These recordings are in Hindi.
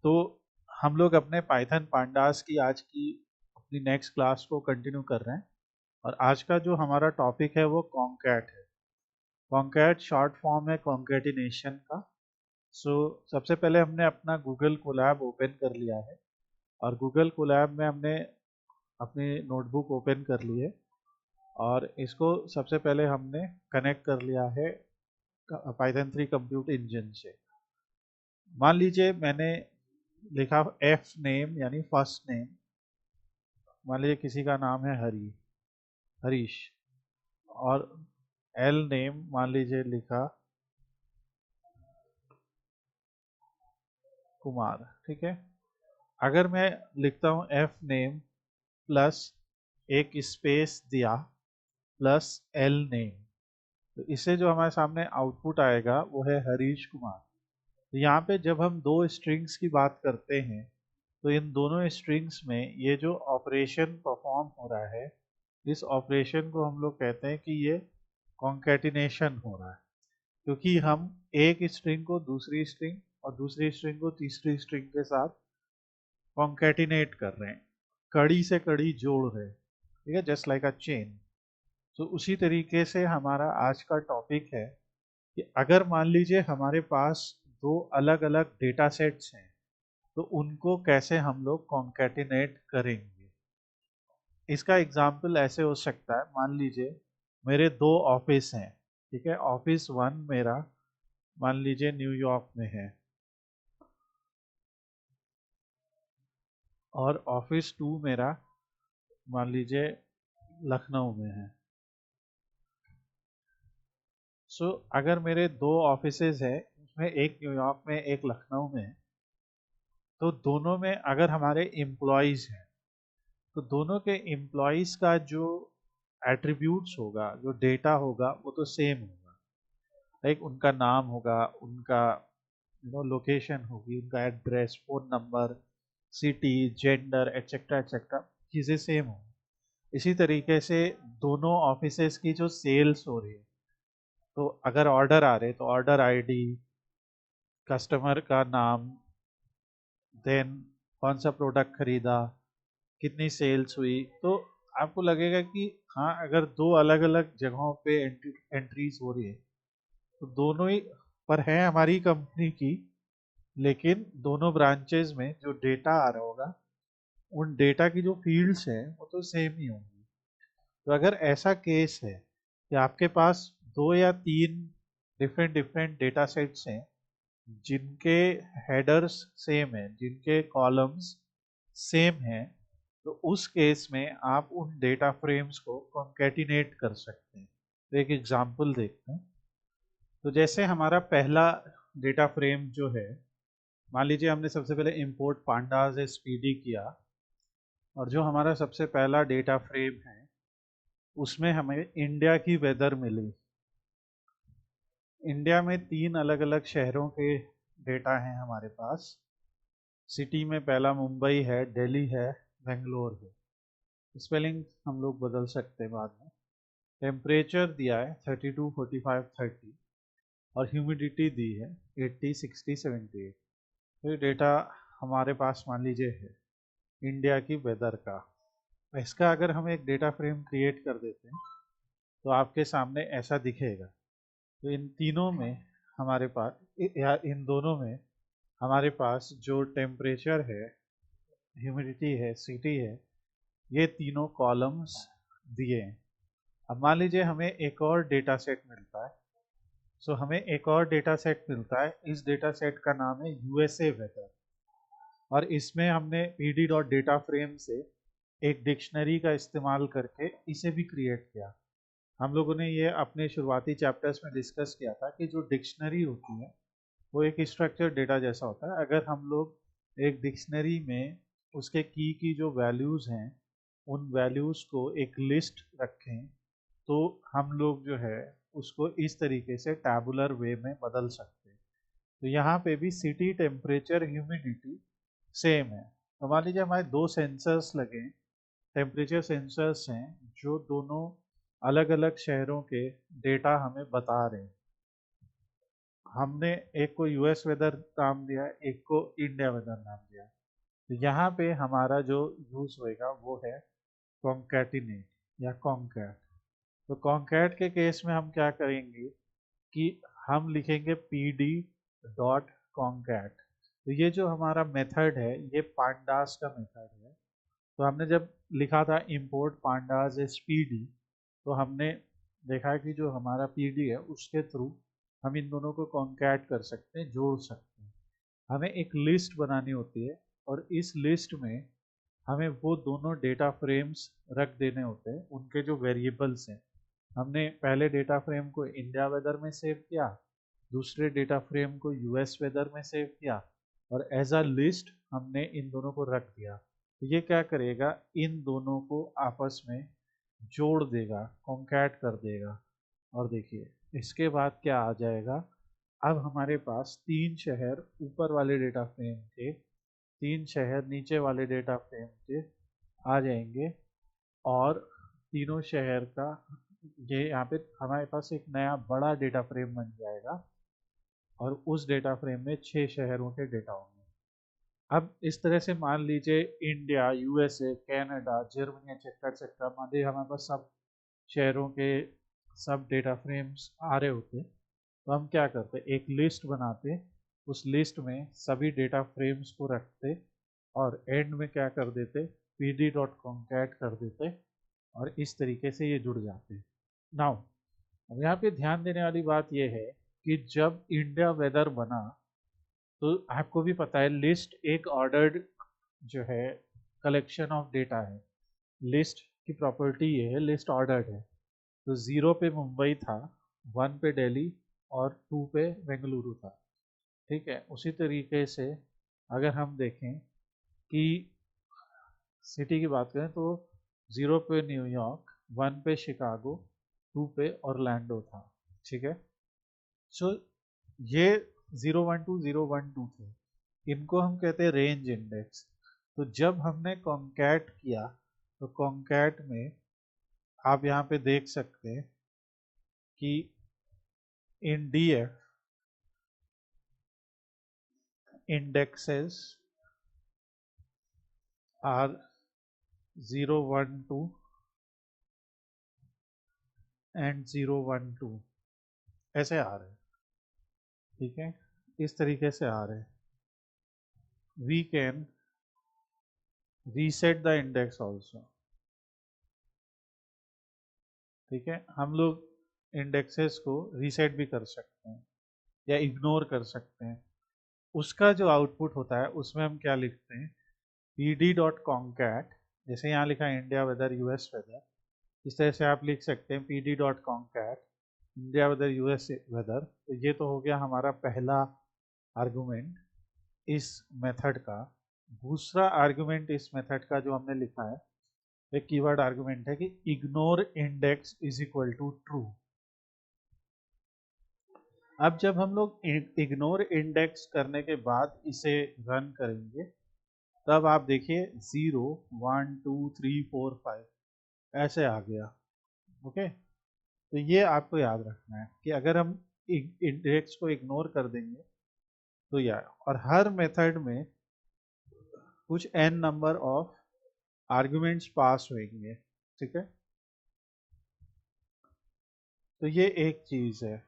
तो हम लोग अपने पाइथन पांडास की आज की अपनी नेक्स्ट क्लास को कंटिन्यू कर रहे हैं और आज का जो हमारा टॉपिक है वो कॉन्कैट है। कॉन्कैट शॉर्ट फॉर्म है कॉन्कैटिनेशन का। सो सबसे पहले हमने अपना गूगल कोलैब ओपन कर लिया है और गूगल कोलैब में हमने अपनी नोटबुक ओपन कर ली है और इसको सबसे पहले हमने कनेक्ट कर लिया है पाइथन 3 कंप्यूट इंजन से। मान लीजिए मैंने लिखा एफ नेम यानी फर्स्ट नेम, मान लीजिए किसी का नाम है हरीश, और एल नेम मान लीजिए लिखा कुमार। ठीक है, अगर मैं लिखता हूँ एफ नेम प्लस एक स्पेस दिया प्लस एल नेम, तो इससे जो हमारे सामने आउटपुट आएगा वो है हरीश कुमार। तो यहाँ पे जब हम दो स्ट्रिंग्स की बात करते हैं तो इन दोनों स्ट्रिंग्स में ये जो ऑपरेशन परफॉर्म हो रहा है, इस ऑपरेशन को हम लोग कहते हैं कि ये कॉन्कैटिनेशन हो रहा है, क्योंकि हम एक स्ट्रिंग को दूसरी स्ट्रिंग और दूसरी स्ट्रिंग को तीसरी स्ट्रिंग के साथ कॉन्कैटिनेट कर रहे हैं, कड़ी से कड़ी जोड़ रहे हैं। ठीक है, जस्ट लाइक अ चेन। तो उसी तरीके से हमारा आज का टॉपिक है कि अगर मान लीजिए हमारे पास दो अलग अलग डेटा सेट्स हैं तो उनको कैसे हम लोग कॉन्कैटिनेट करेंगे। इसका एग्जाम्पल ऐसे हो सकता है, मान लीजिए मेरे दो ऑफिस हैं। ठीक है, ऑफिस वन मेरा मान लीजिए न्यूयॉर्क में है और ऑफिस टू मेरा मान लीजिए लखनऊ में है। सो अगर मेरे दो ऑफिसेज है, उसमें एक न्यूयॉर्क में एक लखनऊ में है, तो दोनों में अगर हमारे एम्प्लॉयज़ हैं तो दोनों के एम्प्लॉयज़ का जो एट्रीब्यूट्स होगा, जो डेटा होगा, वो तो सेम होगा। लाइक उनका नाम होगा, उनका लोकेशन होगी, उनका address, phone number, city, gender etcetera etcetera, चीज़ें सेम होंगी। इसी तरीके से दोनों ऑफिसेज की जो सेल्स हो रही है, तो अगर ऑर्डर आ रहे तो ऑर्डर आईडी, कस्टमर का नाम, देन कौन सा प्रोडक्ट खरीदा, कितनी सेल्स हुई, तो आपको लगेगा कि हाँ, अगर दो अलग अलग जगहों पे एंट्रीज हो रही है तो दोनों ही पर है हमारी कंपनी की, लेकिन दोनों ब्रांचेज में जो डेटा आ रहा होगा, उन डेटा की जो फील्ड्स हैं वो तो सेम ही होंगी। तो अगर ऐसा केस है कि आपके पास दो या तीन डिफरेंट डिफरेंट डेटा सेट्स हैं जिनके हेडर्स सेम हैं, जिनके कॉलम्स सेम हैं, तो उस केस में आप उन डेटा फ्रेम्स को कॉन्कैटिनेट कर सकते हैं। तो एक एग्जांपल देखते हैं। तो जैसे हमारा पहला डेटा फ्रेम जो है, मान लीजिए हमने सबसे पहले इंपोर्ट पांडास एसपीडी किया और जो हमारा सबसे पहला डेटा फ्रेम है उसमें हमें इंडिया की वेदर मिली। इंडिया में तीन अलग अलग शहरों के डेटा हैं हमारे पास। सिटी में पहला मुंबई है, दिल्ली है, बेंगलोर है। स्पेलिंग हम लोग बदल सकते हैं बाद में। टेम्परेचर दिया है 32, 45, 30 और ह्यूमिडिटी दी है 80, 60, 78। तो ये डेटा हमारे पास मान लीजिए है इंडिया की वेदर का। इसका अगर हम एक डेटा फ्रेम क्रिएट कर देते हैं तो आपके सामने ऐसा दिखेगा। तो इन तीनों में हमारे पास या इन दोनों में हमारे पास जो टेम्परेचर है, ह्यूमिडिटी है, सिटी है, ये तीनों कॉलम्स दिए हैं। अब मान लीजिए हमें एक और डेटा सेट मिलता है। सो हमें एक और डेटा सेट मिलता है, इस डेटा सेट का नाम है यूएसए वेदर, और इसमें हमने पीडी डॉट डेटा फ्रेम से एक डिक्शनरी का इस्तेमाल करके इसे भी क्रिएट किया। हम लोगों ने ये अपने शुरुआती चैप्टर्स में डिस्कस किया था कि जो डिक्शनरी होती है वो एक स्ट्रक्चर्ड डेटा जैसा होता है। अगर हम लोग एक डिक्शनरी में उसके की जो वैल्यूज़ हैं उन वैल्यूज़ को एक लिस्ट रखें तो हम लोग जो है उसको इस तरीके से टैबुलर वे में बदल सकते हैं। तो यहाँ पे भी सिटी, टेम्परेचर, ह्यूमिडिटी सेम है। तो मान लीजिए हमारे दो सेंसर्स लगे, टेम्परेचर सेंसर्स हैं जो दोनों अलग अलग शहरों के डेटा हमें बता रहे हैं। हमने एक को यूएस वेदर नाम दिया, एक को इंडिया वेदर नाम दिया। तो यहाँ पे हमारा जो यूज होएगा वो है कॉन्कैटिनेट या कॉन्कैट। तो कॉन्कैट के केस में हम क्या करेंगे कि हम लिखेंगे pd डॉट कॉन्कैट। तो ये जो हमारा मेथड है ये पांडास का मेथड है। तो हमने जब लिखा था import pandas as pd, तो हमने देखा कि जो हमारा pd है उसके थ्रू हम इन दोनों को कॉन्कैट कर सकते हैं, जोड़ सकते हैं। हमें एक लिस्ट बनानी होती है और इस लिस्ट में हमें वो दोनों डेटा फ्रेम्स रख देने होते हैं, उनके जो वेरिएबल्स हैं। हमने पहले डेटा फ्रेम को इंडिया वेदर में सेव किया, दूसरे डेटा फ्रेम को यूएस वेदर में सेव किया, और एज अ लिस्ट हमने इन दोनों को रख दिया। तो ये क्या करेगा, इन दोनों को आपस में जोड़ देगा, कॉन्कैट कर देगा। और देखिए इसके बाद क्या आ जाएगा, अब हमारे पास 3 शहर ऊपर वाले डेटा फ्रेम के, 3 शहर नीचे वाले डेटा फ्रेम के आ जाएंगे, और तीनों शहर का ये यहाँ पे हमारे पास एक नया बड़ा डेटा फ्रेम बन जाएगा, और उस डेटा फ्रेम में 6 शहरों के डेटा होंगे। अब इस तरह से मान लीजिए India, USA, Canada, Germany etcetera etcetera, मान लीजिए हमारे पास सब शहरों के सब डेटा फ्रेम्स आ रहे होते, तो हम क्या करते, एक लिस्ट बनाते, उस लिस्ट में सभी डेटा फ्रेम्स को रखते, और एंड में क्या कर देते, pd डॉट कॉन्कैट कर देते, और इस तरीके से ये जुड़ जाते। नाउ अब यहाँ पे ध्यान देने वाली बात यह है कि जब इंडिया वेदर बना, तो आपको भी पता है लिस्ट एक ऑर्डर्ड जो है कलेक्शन ऑफ डेटा है। लिस्ट की प्रॉपर्टी ये है, लिस्ट ऑर्डर्ड है। तो 0 पे मुंबई था, 1 पे दिल्ली, और 2 पे बेंगलुरु था। ठीक है, उसी तरीके से अगर हम देखें कि सिटी की बात करें तो 0 पे न्यूयॉर्क, 1 पे शिकागो, 2 पे ऑरलैंडो था। ठीक है, सो ये 012 012 थे, इनको हम कहते हैं रेंज इंडेक्स। तो जब हमने कॉन्कैट किया, तो कॉन्कैट में आप यहाँ पे देख सकते हैं कि इन डीएफ indexes are 012 and 012 ऐसे आ रहे हैं। ठीक है, इस तरीके से आ रहे हैं। We can reset the index also. ठीक है, हम लोग इंडेक्सेस को रीसेट भी कर सकते हैं या इग्नोर कर सकते हैं। उसका जो आउटपुट होता है उसमें हम क्या लिखते हैं, pd डॉट कॉन्कैट, जैसे यहाँ लिखा है इंडिया वेदर यूएस वेदर, इस तरह से आप लिख सकते हैं pd dot concat India weather US weather. तो ये तो हो गया हमारा पहला आर्गुमेंट इस मेथड का। दूसरा आर्गुमेंट इस मेथड का जो हमने लिखा है, एक कीवर्ड आर्गुमेंट है कि ignore index is equal to true. अब जब हम लोग इग्नोर इंडेक्स करने के बाद इसे रन करेंगे, तब आप देखिए 0 1 2 3 4 5 ऐसे आ गया। ओके, तो ये आपको याद रखना है कि अगर हम इंडेक्स को इग्नोर कर देंगे तो यह, और हर मेथड में कुछ n number of arguments pass होंगे। ठीक है, तो ये एक चीज है।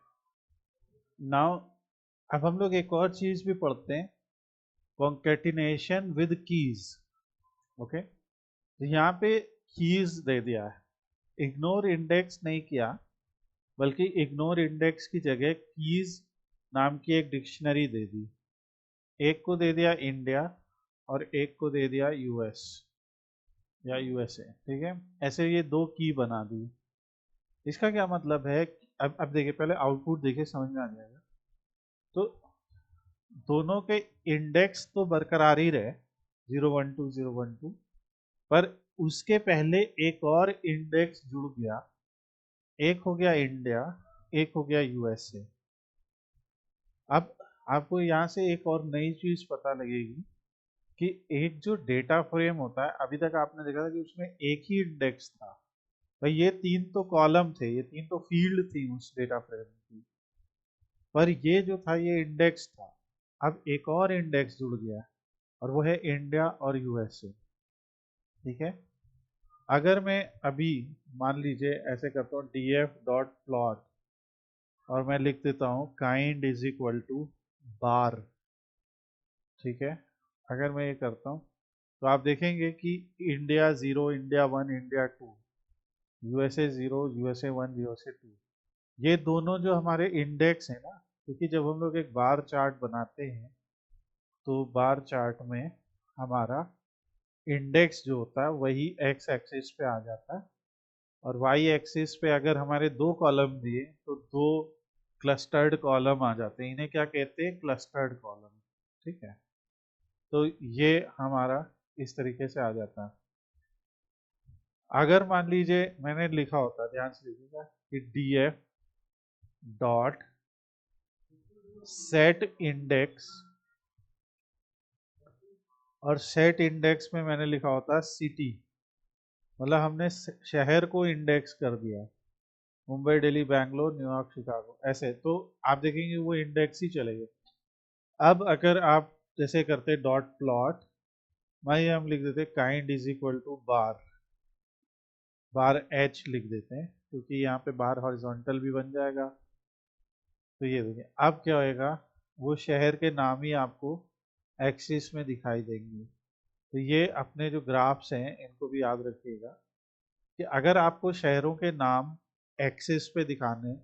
नाउ अब हम लोग एक और चीज भी पढ़ते हैं, कॉन्केटिनेशन विद कीज। ओके, तो यहाँ पे कीज दे दिया है, इग्नोर इंडेक्स नहीं किया, बल्कि इग्नोर इंडेक्स की जगह कीज नाम की एक डिक्शनरी दे दी। एक को दे दिया इंडिया और एक को दे दिया यूएस या यूएसए। ठीक है, ऐसे ये दो की बना दी। इसका क्या मतलब है, अब देखिए, पहले आउटपुट देखिए, समझ में आ जाएगा। तो दोनों के इंडेक्स तो बरकरार ही रहे, 012 012, पर उसके पहले एक और इंडेक्स जुड़ गया, एक हो गया इंडिया, एक हो गया यूएसए। अब आपको यहाँ से एक और नई चीज पता लगेगी कि एक जो डेटा फ्रेम होता है, अभी तक आपने देखा था कि उसमें एक ही इंडेक्स था। भाई ये 3 तो कॉलम थे, ये 3 तो फील्ड थी उस डेटा फ्रेम की। पर ये जो था ये इंडेक्स था। अब एक और इंडेक्स जुड़ गया और वो है इंडिया और यूएसए। ठीक है, अगर मैं अभी मान लीजिए ऐसे करता हूँ df.plot और मैं लिख देता हूँ काइंड इज इक्वल टू बार। ठीक है, अगर मैं ये करता हूँ तो आप देखेंगे कि India 0, India 1, India 2, USA 0, USA 1, USA 2, ये दोनों जो हमारे इंडेक्स हैं ना, क्योंकि जब हम लोग एक बार चार्ट बनाते हैं तो बार चार्ट में हमारा इंडेक्स जो होता है वही एक्स एक्सिस पे आ जाता है, और वाई एक्सिस पे अगर हमारे दो कॉलम दिए तो दो क्लस्टर्ड कॉलम आ जाते हैं। इन्हें क्या कहते हैं? Clustered column. ठीक है, तो ये हमारा इस तरीके से आ जाता है। अगर मान लीजिए मैंने लिखा होता, ध्यान से लिखिएगा, कि df डॉट सेट इंडेक्स, और सेट इंडेक्स में मैंने लिखा होता सिटी, मतलब हमने शहर को इंडेक्स कर दिया, मुंबई, दिल्ली, बैंगलोर, न्यूयॉर्क, शिकागो, ऐसे, तो आप देखेंगे वो इंडेक्स ही चलेगा। अब अगर आप जैसे करते डॉट प्लॉट, वही हम लिख देते kind is equal to bar, bar H लिख देते हैं, क्योंकि यहाँ पे बार हॉरिजॉन्टल भी बन जाएगा। तो ये देखिए अब क्या होएगा, वो शहर के नाम ही आपको एक्सिस में दिखाई देंगे। तो ये अपने जो ग्राफ्स हैं इनको भी याद रखिएगा कि अगर आपको शहरों के नाम एक्सिस पे दिखाने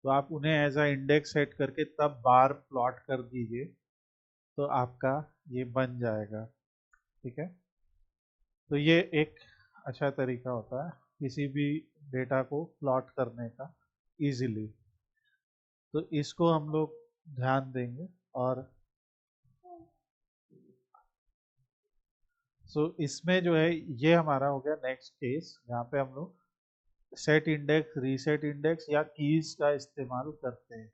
तो आप उन्हें एज अ इंडेक्स सेट करके तब बार प्लॉट कर दीजिए, तो आपका ये बन जाएगा। ठीक है, तो ये एक अच्छा तरीका होता है किसी भी डेटा को प्लॉट करने का इजीली। तो इसको हम लोग ध्यान देंगे। और इसमें जो है ये हमारा हो गया नेक्स्ट केस, जहाँ पे हम लोग सेट इंडेक्स, रीसेट इंडेक्स या कीज का इस्तेमाल करते हैं।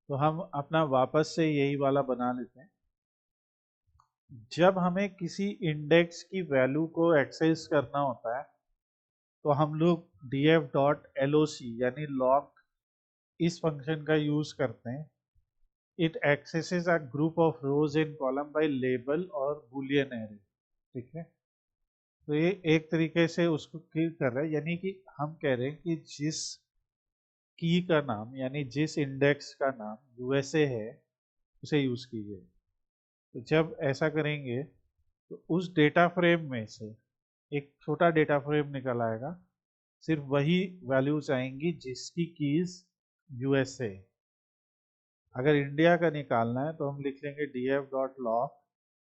तो हम अपना वापस से यही वाला बना लेते हैं। जब हमें किसी इंडेक्स की वैल्यू को एक्सेस करना होता है तो हम लोग df.loc यानी लॉग इस फंक्शन का यूज करते हैं। It axes a group of rose in column by label और बूलियन एरे। ठीक है, तो ये एक तरीके से उसको क्लियर कर रहा है, यानी कि हम कह रहे हैं कि जिस की का नाम यानी जिस इंडेक्स का नाम यूएसए है उसे यूज कीजिए। तो जब ऐसा करेंगे तो उस डेटा फ्रेम में से एक छोटा डेटा फ्रेम निकल आएगा, सिर्फ वही वैल्यूज आएंगी जिसकी कीज यूएसए। अगर इंडिया का निकालना है तो हम लिख लेंगे df.log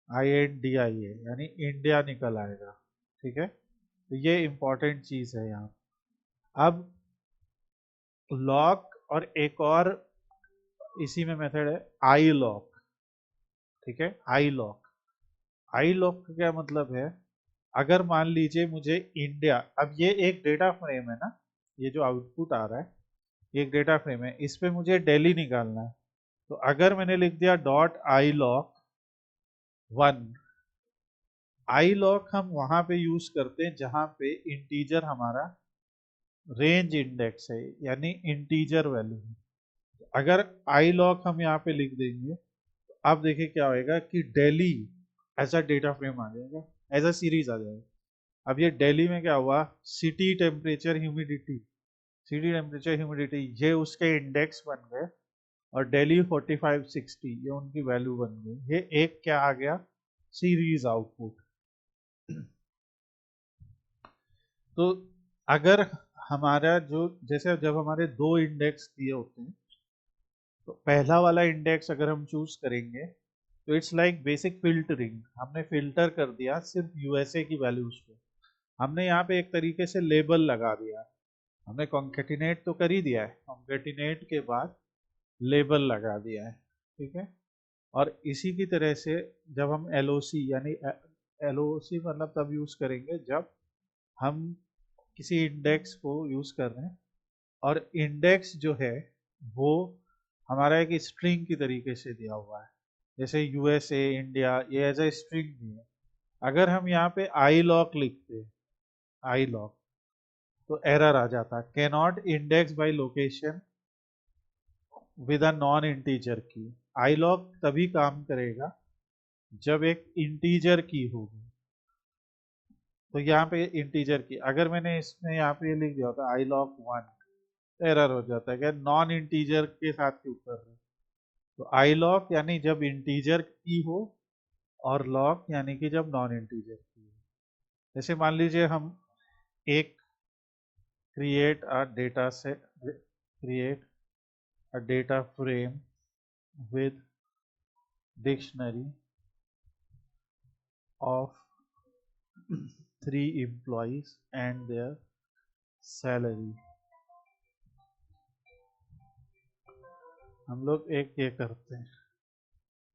INDIA, यानी इंडिया निकल आएगा। ठीक है, तो ये इंपॉर्टेंट चीज है यहाँ। अब लॉक और एक और इसी में मेथड है आई लॉक। ठीक है, आई लॉक, आई लॉक का क्या मतलब है, अगर मान लीजिए मुझे इंडिया, अब ये एक डेटा फ्रेम है ना, ये जो आउटपुट आ रहा है ये एक डेटा फ्रेम है, इस पे मुझे दिल्ली निकालना है। तो अगर मैंने लिख दिया dot I lock 1, I lock हम वहां पे यूज करते हैं जहां पे इंटीजर हमारा रेंज इंडेक्स है, यानी इंटीजर वैल्यू है। अगर आई लॉक हम यहाँ पे लिख देंगे तो आप देखिए क्या होएगा कि Delhi as a data frame आ जाएगा, एज अ सीरीज आ जाएगा। अब ये दिल्ली में क्या हुआ, city temperature humidity, city temperature humidity ये उसके इंडेक्स बन गए, और दिल्ली 4560 ये उनकी वैल्यू बन गई। ये एक क्या आ गया, सीरीज आउटपुट। तो अगर हमारा जो, जैसे जब हमारे दो इंडेक्स दिए होते हैं तो पहला वाला इंडेक्स अगर हम चूज करेंगे तो इट्स लाइक बेसिक फिल्टरिंग, हमने फिल्टर कर दिया सिर्फ यूएसए की वैल्यूज पे। हमने यहाँ पे एक तरीके से लेबल लगा दिया, हमने कॉन्केटिनेट तो कर ही दिया है, कॉन्केटिनेट के बाद लेबल लगा दिया है। ठीक है, और इसी की तरह से जब हम एलओसी यानी एलओसी मतलब तब यूज करेंगे जब हम किसी इंडेक्स को यूज कर रहे हैं, और इंडेक्स जो है वो हमारा एक स्ट्रिंग की तरीके से दिया हुआ है, जैसे यूएसए, इंडिया, ये एज ए स्ट्रिंग भी है। अगर हम यहाँ पे आई लॉक लिखते हैं, आई लॉक, तो एरर आ जाता है, cannot index by location with a non integer की। आईलॉग तभी काम करेगा जब एक इंटीजर की होगी। तो यहाँ पे इंटीजर की, अगर मैंने इसमें यहाँ पे लिख दिया होता आई लॉग 1, एरर हो जाता है, क्या नॉन इंटीजर के साथ क्यों कर रहे हैं। तो आई लॉग यानी जब इंटीजर की हो, और लॉग यानी कि जब नॉन इंटीजर की हो। जैसे मान लीजिए हम एक create a data set, create a data frame with dictionary of 3 employees and their salary। हम लोग एक ये करते हैं,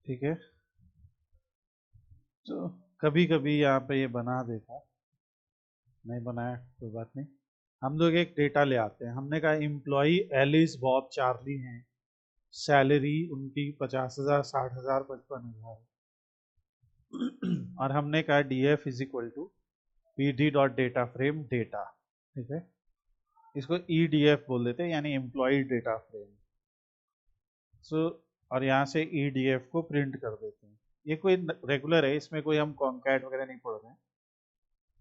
ठीक है। तो कभी कभी यहाँ पे ये बना देता, नहीं बनाया कोई बात नहीं। हम लोग एक डेटा ले आते हैं, हमने कहा एम्प्लॉई एलिस बॉब चार्ली हैं, सैलरी उनकी 50,000, 60,000, 55,000, और हमने कहा D F is equal to P D dot data frame data, ठीक है। इसको ई डी एफ बोल देते हैं, यानी एम्प्लॉय डेटा फ्रेम। सो और यहाँ से ई डी एफ को प्रिंट कर देते हैं। ये कोई रेगुलर है, इसमें कोई हम कॉन्कैट वगैरह नहीं पढ़ रहे हैं।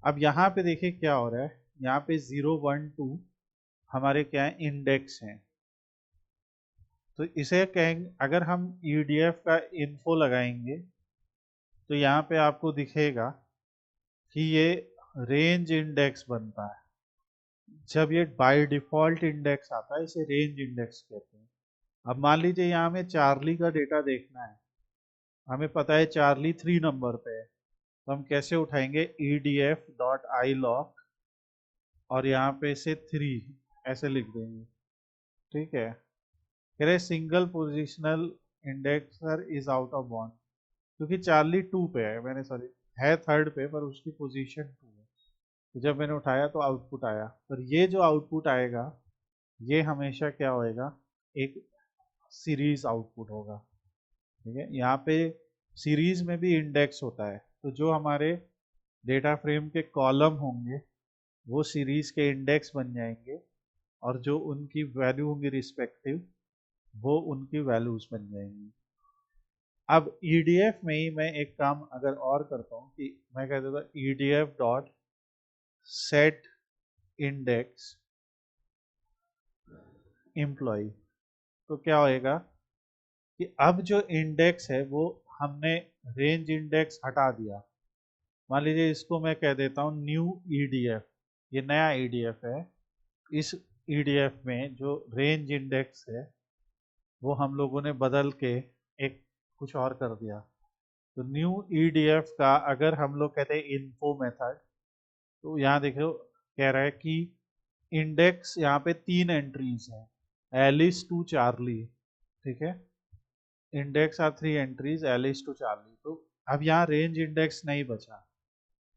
अब यहाँ पे देखिए क्या हो रहा है, यहाँ पे 0, 1, 2 हमारे क्या है, इंडेक्स हैं। तो इसे कहेंगे, अगर हम ई डी एफ का इन्फो लगाएंगे तो यहाँ पे आपको दिखेगा कि ये रेंज इंडेक्स बनता है। जब ये बाय डिफॉल्ट इंडेक्स आता है इसे रेंज इंडेक्स कहते हैं। अब मान लीजिए यहाँ हमें चार्ली का डेटा देखना है, हमें पता है चार्ली 3 नंबर पे है, तो हम कैसे उठाएंगे, E D F dot I lock और यहाँ पे से 3 ऐसे लिख देंगे, ठीक है। कह रहे single positional indexer is out of bound, क्योंकि चार्ली 2 पे है, मैंने सॉरी है 3rd पे, पर उसकी पोजीशन 2 है। तो जब मैंने उठाया तो आउटपुट आया, पर ये जो आउटपुट आएगा ये हमेशा क्या होएगा, एक सीरीज आउटपुट होगा, ठीक है। यहाँ पे सीरीज में भी इंडेक्स होता है, तो जो हमारे डेटा फ्रेम के कॉलम होंगे वो सीरीज के इंडेक्स बन जाएंगे, और जो उनकी वैल्यू होंगी रिस्पेक्टिव वो उनकी वैल्यूज बन जाएंगी। अब ईडीएफ में ही मैं एक काम अगर और करता हूँ कि मैं कह देता EDF dot set index employee, तो क्या होएगा कि अब जो इंडेक्स है वो हमने रेंज इंडेक्स हटा दिया। मान लीजिए इसको मैं कह देता हूँ न्यू ईडीएफ, ये नया ईडीएफ है। इस ईडीएफ में जो रेंज इंडेक्स है वो हम लोगों ने बदल के एक कुछ और कर दिया। तो न्यू ईडीएफ का अगर हम लोग कहते हैं इन्फो मेथड, तो यहाँ देखो कह रहा है कि इंडेक्स यहाँ पे 3 एंट्रीज हैं, एलिस टू चार्ली, ठीक है। Index are 3 entries Alice to Charlie. तो अब यहाँ रेंज इंडेक्स नहीं बचा,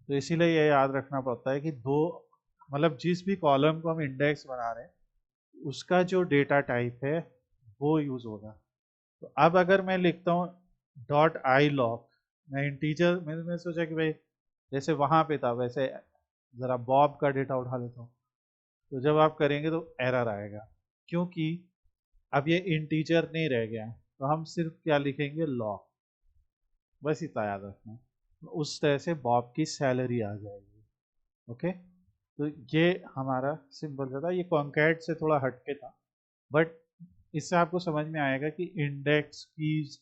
तो इसीलिए ये याद रखना पड़ता है कि दो, मतलब जिस भी कॉलम को हम इंडेक्स बना रहे हैं उसका जो डेटा टाइप है वो यूज होगा। तो अब अगर मैं लिखता हूँ डॉट आई लॉक, मैं इंटीजर, मैंने सोचा कि भाई जैसे वहां पे था वैसे ज़रा बॉब का डेटा उठा लेता हूँ, तो जब आप करेंगे तो एरर आएगा, क्योंकि अब ये इंटीजर नहीं रह गया। तो हम सिर्फ क्या लिखेंगे, लॉग, बस इतना याद रखना। उस तरह से बॉब की सैलरी आ जाएगी, ओके। तो ये हमारा सिंपल था, ये कॉन्कैट से थोड़ा हटके था, बट इससे आपको समझ में आएगा कि इंडेक्स कीज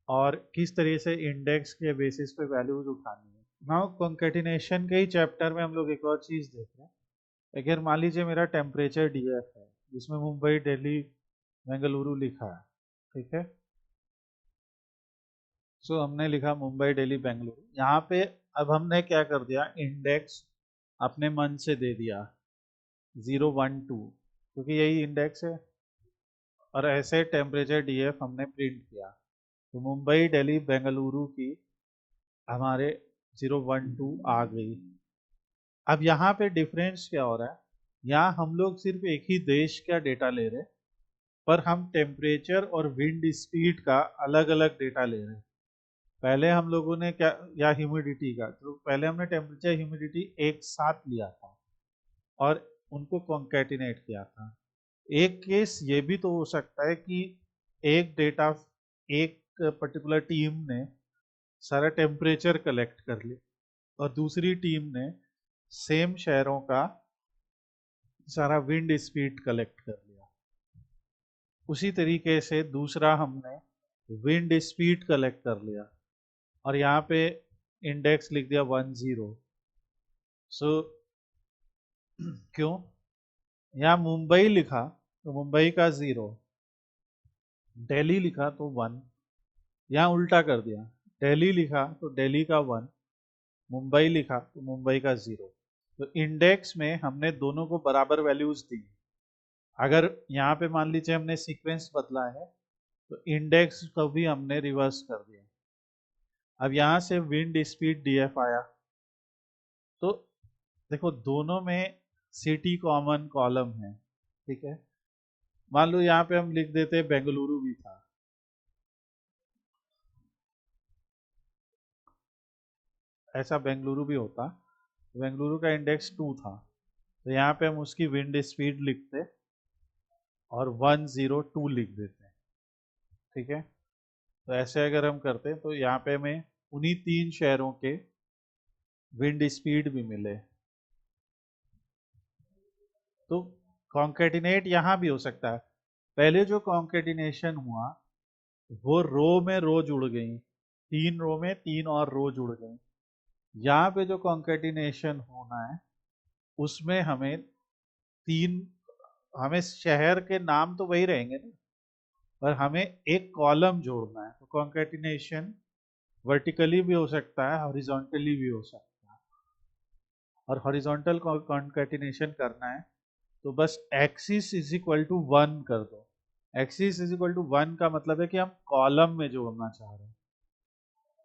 और किस तरह से इंडेक्स के बेसिस पे वैल्यूज उठानी है। नाउ कॉन्केटिनेशन के ही चैप्टर में हम लोग एक और चीज़ देख रहे हैं। अगर मान लीजिए मेरा टेम्परेचर डीएफ है जिसमें मुंबई, दिल्ली, बेंगलुरु लिखा है, ठीक है। सो हमने लिखा मुंबई, दिल्ली, बेंगलुरु। यहाँ पे अब हमने क्या कर दिया, इंडेक्स अपने मन से दे दिया 0, 1, 2, क्योंकि यही इंडेक्स है, और ऐसे टेम्परेचर डीएफ हमने प्रिंट किया। तो मुंबई, दिल्ली, बेंगलुरु की हमारे 0, 1, 2 आ गई। अब यहाँ पे डिफरेंस क्या हो रहा है, यहाँ हम लोग सिर्फ एक ही देश का डेटा ले रहे हैं, पर हम टेम्परेचर और विंड स्पीड का अलग अलग डेटा ले रहे हैं। पहले हम लोगों ने क्या, या ह्यूमिडिटी का, तो पहले हमने टेम्परेचर ह्यूमिडिटी एक साथ लिया था और उनको कॉन्कैटिनेट किया था। एक केस ये भी तो हो सकता है कि एक डेटा, एक पर्टिकुलर टीम ने सारा टेम्परेचर कलेक्ट कर लिया और दूसरी टीम ने सेम शहरों का सारा विंड स्पीड कलेक्ट कर लिया। उसी तरीके से दूसरा हमने विंड स्पीड कलेक्ट कर लिया और यहाँ पे इंडेक्स लिख दिया 10। सो क्यों? यहाँ मुंबई लिखा तो मुंबई का 0, दिल्ली लिखा तो 1, यहाँ उल्टा कर दिया, दिल्ली लिखा तो दिल्ली का 1, मुंबई लिखा तो मुंबई का 0। तो इंडेक्स में हमने दोनों को बराबर वैल्यूज दी। अगर यहाँ पे मान लीजिए हमने सीक्वेंस बदला है तो इंडेक्स को भी हमने रिवर्स कर दिया। अब यहाँ से विंड स्पीड df आया तो देखो दोनों में सिटी कॉमन कॉलम है, ठीक है। मान लो यहाँ पे हम लिख देते बेंगलुरु भी था, ऐसा बेंगलुरु भी होता, बेंगलुरु का इंडेक्स 2 था तो यहाँ पे हम उसकी विंड स्पीड लिखते और 102 लिख देते, ठीक है। तो ऐसे अगर हम करते तो यहाँ पे हमें उन्हीं 3 शहरों के विंड स्पीड भी मिले। तो कॉन्केटिनेट यहाँ भी हो सकता है। पहले जो कॉन्केटिनेशन हुआ वो रो में रो जुड़ गई, 3 रो में 3 और रो जुड़ गई। यहाँ पे जो कॉन्केटिनेशन होना है उसमें हमें शहर के नाम तो वही रहेंगे ना, पर हमें एक कॉलम जोड़ना है। तो कॉन्केटिनेशन वर्टिकली भी हो सकता है, हॉरिजॉन्टली भी हो सकता है। और हॉरिजॉन्टल कॉन्केटिनेशन करना है तो बस एक्सिस इज इक्वल टू 1 कर दो। एक्सिस इज इक्वल टू 1 का मतलब है कि हम कॉलम में जोड़ना चाह रहे हैं।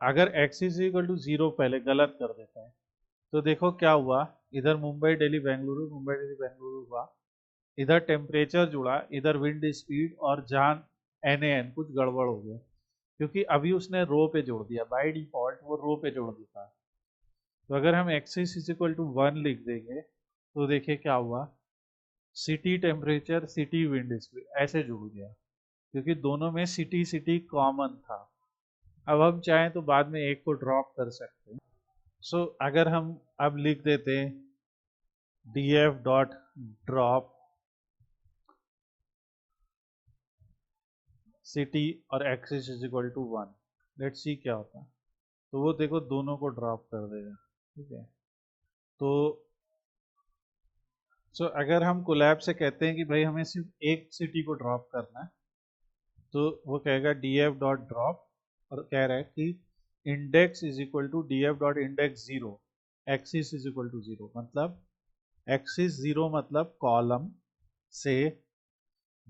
अगर एक्सिस इज इक्वल टू 0 पहले गलत कर देते हैं तो देखो क्या हुआ, इधर मुंबई दिल्ली बेंगलुरु, मुंबई दिल्ली बेंगलुरु हुआ, इधर टेम्परेचर जुड़ा, इधर विंड स्पीड, और जहां NaN कुछ गड़बड़ हो गया क्योंकि अभी उसने रो पे जोड़ दिया, बाय डिफॉल्ट वो रो पे जोड़ देता है। तो अगर हम एक्सिस इज इक्वल टू 1 लिख देंगे तो देखिए क्या हुआ, city temperature city wind speed ऐसे जुड़ गया क्योंकि दोनों में सिटी सिटी कॉमन था। अब हम चाहें तो बाद में एक को ड्रॉप कर सकते हैं। सो अगर हम अब लिख देते हैं df डॉट ड्रॉप सिटी और axis is equal to 1, let's see क्या होता है। तो वो देखो दोनों को ड्रॉप कर देगा, ठीक है। तो अगर हम कोलैब से कहते हैं कि भाई हमें सिर्फ एक सिटी को ड्रॉप करना है तो वो कहेगा df डॉट ड्रॉप और कह रहा है कि index is equal to df dot index 0, axis is equal to 0। मतलब एक्सिस 0 मतलब कॉलम से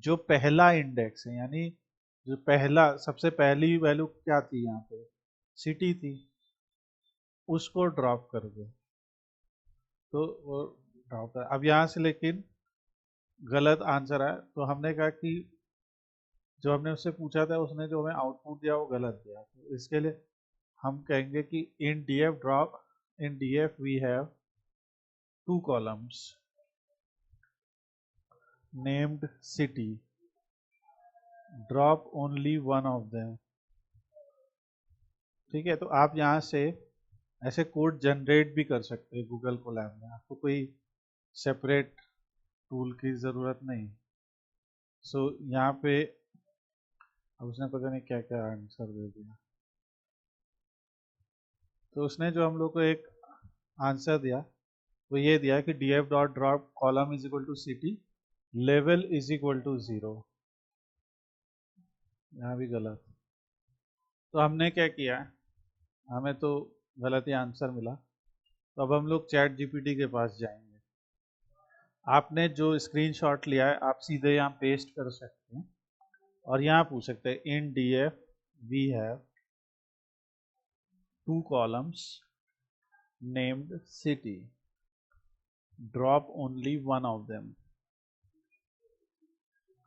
जो पहला इंडेक्स है, यानी जो पहला सबसे पहली वैल्यू क्या थी यहाँ पे, सिटी थी, उसको ड्रॉप कर दो। तो वो ड्रॉप कर, अब यहाँ से लेकिन गलत आंसर आया तो हमने कहा कि जो हमने उससे पूछा था उसने जो हमें आउटपुट दिया वो गलत दिया। तो इसके लिए हम कहेंगे कि in df drop, in df we have 2 columns named city, drop only one of them। ठीक है, तो आप यहाँ से ऐसे कोड जनरेट भी कर सकते हैं गूगल कोलैब में, आपको कोई सेपरेट टूल की ज़रूरत नहीं। सो यहाँ पे अब उसने पता नहीं क्या क्या आंसर दे दिया। तो उसने जो हम लोग को एक आंसर दिया वो ये दिया कि df dot drop column is equal to city, level is equal to 0। यहाँ भी गलत। तो हमने क्या किया, हमें तो गलत ही आंसर मिला। तो अब हम लोग चैट जीपीटी के पास जाएंगे। आपने जो स्क्रीनशॉट लिया है आप सीधे यहाँ पेस्ट कर सकते हैं और यहाँ पूछ सकते हैं in df we have 2 columns named city, drop only one of them।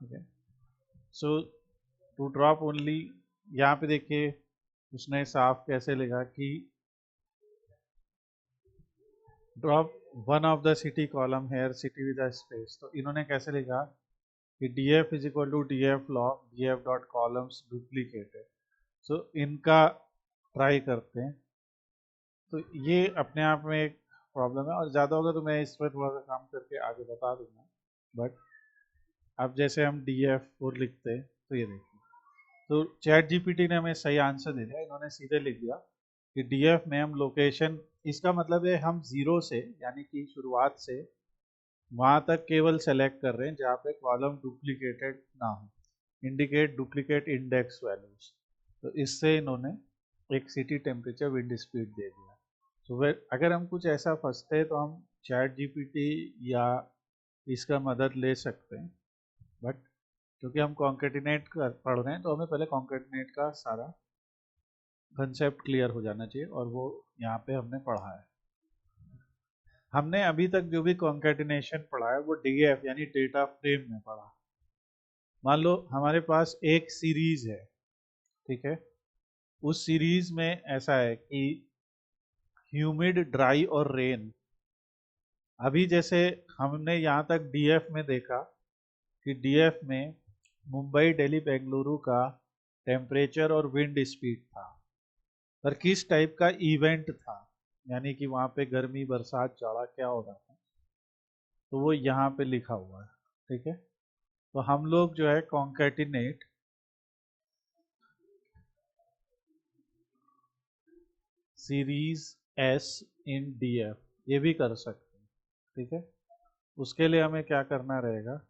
okay, so to drop only, यहाँ पे देखिए उसने साफ कैसे लिखा कि drop one of the city column here city with a space. तो इन्होंने कैसे लिखा कि df is equal to df log df dot columns duplicated. So इनका ट्राई करते हैं। तो ये अपने आप में एक प्रॉब्लम है, और ज़्यादा होगा तो मैं इस पर थोड़ा सा काम करके आगे बता दूंगा। बट अब जैसे हम df4 लिखते हैं तो ये देखिए, तो चैट जीपीटी ने हमें सही आंसर दे दिया। इन्होंने सीधे लिख दिया कि डीएफ में हम लोकेशन, इसका मतलब है हम जीरो से यानी कि शुरुआत से वहां तक केवल सेलेक्ट कर रहे हैं जहाँ पे कॉलम डुप्लीकेटेड ना हो, इंडिकेट डुप्लीकेट इंडेक्स वैल्यूज। तो इससे इन्होंने एक सिटी टेम्परेचर विंड स्पीड दे दिया। तो अगर हम कुछ ऐसा फंसते हैं तो हम चैट जीपीटी या इसका मदद ले सकते हैं। बट क्योंकि हम कॉन्केटिनेट पढ़ रहे हैं तो हमें पहले कॉन्केटिनेट का सारा कंसेप्ट क्लियर हो जाना चाहिए, और वो यहाँ पे हमने पढ़ा है। हमने अभी तक जो भी कॉन्केटिनेशन पढ़ा है वो डीएफ यानी डेटा फ्रेम में पढ़ा। मान लो हमारे पास एक सीरीज है, ठीक है, उस सीरीज में ऐसा है कि ह्यूमिड, ड्राई और रेन। अभी जैसे हमने यहाँ तक डीएफ में देखा कि डीएफ में मुंबई, दिल्ली, बेंगलुरु का टेम्परेचर और विंड स्पीड था, पर किस टाइप का इवेंट था, यानी कि वहाँ पे गर्मी, बरसात, जाड़ा क्या हो रहा था, तो वो यहाँ पे लिखा हुआ है। ठीक है, तो हम लोग जो है कॉन्केटिनेट सीरीज एस इन डीएफ ये भी कर सकते हैं। ठीक है, उसके लिए हमें क्या करना रहेगा,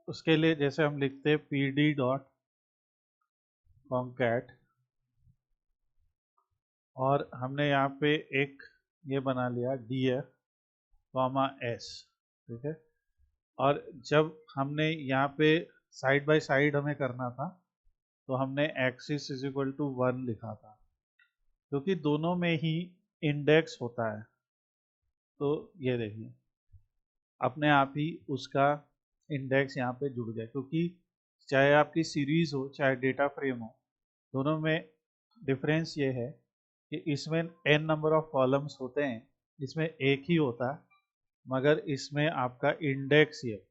उसके लिए जैसे हम लिखते हैं पी डी डॉट कॉन्कैट, और हमने यहाँ पे एक ये बना लिया डीएफ कॉमा एस। ठीक है, और जब हमने यहाँ पे साइड बाय साइड हमें करना था तो हमने एक्सिस इज इक्वल टू 1 लिखा था, क्योंकि दोनों में ही इंडेक्स होता है। तो ये देखिए अपने आप ही उसका इंडेक्स यहाँ पे जुड़ गया, क्योंकि चाहे आपकी सीरीज हो चाहे डेटा फ्रेम हो, दोनों में डिफरेंस ये है कि इसमें n नंबर ऑफ कॉलम्स होते हैं, इसमें एक ही होता है, मगर इसमें आपका इंडेक्स ये